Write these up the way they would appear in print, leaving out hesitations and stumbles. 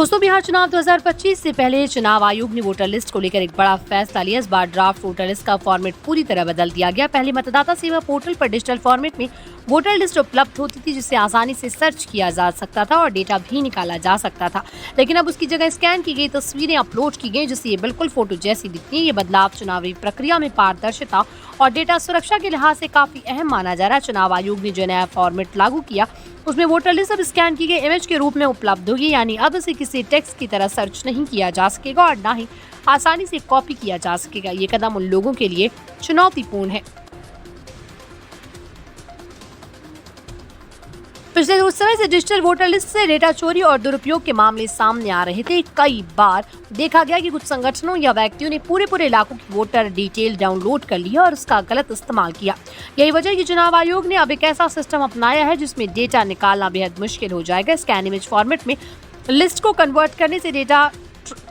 दोस्तों, बिहार चुनाव 2025 से पहले चुनाव आयोग ने वोटर लिस्ट को लेकर एक बड़ा फैसला लिया। इस बार ड्राफ्ट वोटर लिस्ट का फॉर्मेट पूरी तरह बदल दिया गया। पहले मतदाता सेवा पोर्टल पर डिजिटल फॉर्मेट में वोटर लिस्ट उपलब्ध होती थी, जिसे आसानी से सर्च किया जा सकता था और डेटा भी निकाला जा सकता था। लेकिन अब उसकी जगह स्कैन की गई तस्वीरें अपलोड की गई, जिससे ये बिल्कुल फोटो जैसी दिखती है। ये बदलाव चुनावी प्रक्रिया में पारदर्शिता और डेटा सुरक्षा के लिहाज से काफी अहम माना जा रहा है। चुनाव आयोग ने जो नया फॉर्मेट लागू किया, उसमें वोटर लिस्ट अब स्कैन की गई इमेज के रूप में उपलब्ध होगी, यानी अब इसे किसी टेक्स्ट की तरह सर्च नहीं किया जा सकेगा और न ही आसानी से कॉपी किया जा सकेगा। ये कदम उन लोगों के लिए चुनौतीपूर्ण है। पिछले कुछ समय से डिजिटल वोटर लिस्ट से डेटा चोरी और दुरुपयोग के मामले सामने आ रहे थे। कई बार देखा गया कि कुछ संगठनों या व्यक्तियों ने पूरे इलाकों की वोटर डिटेल डाउनलोड कर ली और उसका गलत इस्तेमाल किया। यही वजह है कि चुनाव आयोग ने अब एक ऐसा सिस्टम अपनाया है जिसमें डेटा निकालना बेहद मुश्किल हो जाएगा। स्कैन इमेज फॉर्मेट में लिस्ट को कन्वर्ट करने से डेटा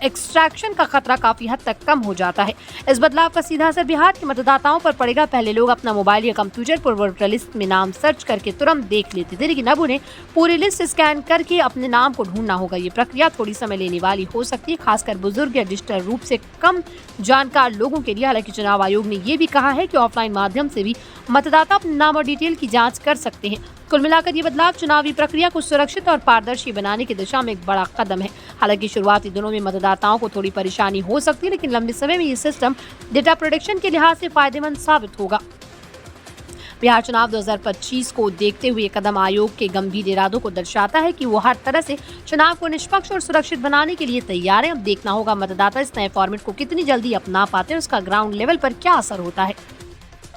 एक्सट्रैक्शन का खतरा काफी हद तक कम हो जाता है। इस बदलाव का सीधा असर बिहार के मतदाताओं पर पड़ेगा। पहले लोग अपना मोबाइल या कंप्यूटर पर वोटर लिस्ट में नाम सर्च करके तुरंत देख लेते थे, लेकिन अब उन्हें पूरी लिस्ट स्कैन करके अपने नाम को ढूंढना होगा। ये प्रक्रिया थोड़ी समय लेने वाली हो सकती है, खासकर बुजुर्ग या डिजिटल रूप से कम जानकार लोगों के लिए। हालांकि चुनाव आयोग ने यह भी कहा है कि ऑफलाइन माध्यम से भी मतदाता अपने नाम और डिटेल की जाँच कर सकते हैं। कुल मिलाकर ये बदलाव चुनावी प्रक्रिया को सुरक्षित और पारदर्शी बनाने की दिशा में एक बड़ा कदम है। हालांकि शुरुआती दिनों में मतदाताओं को थोड़ी परेशानी हो सकती है, लेकिन लंबे समय में ये सिस्टम डेटा प्रोटेक्शन के लिहाज से फायदेमंद साबित होगा। बिहार चुनाव 2025 को देखते हुए कदम आयोग के गंभीर इरादों को दर्शाता है कि वो हर तरह से चुनाव को निष्पक्ष और सुरक्षित बनाने के लिए तैयार है। अब देखना होगा मतदाता इस नए फॉर्मेट को कितनी जल्दी अपना पाते हैं, उसका ग्राउंड लेवल पर क्या असर होता है।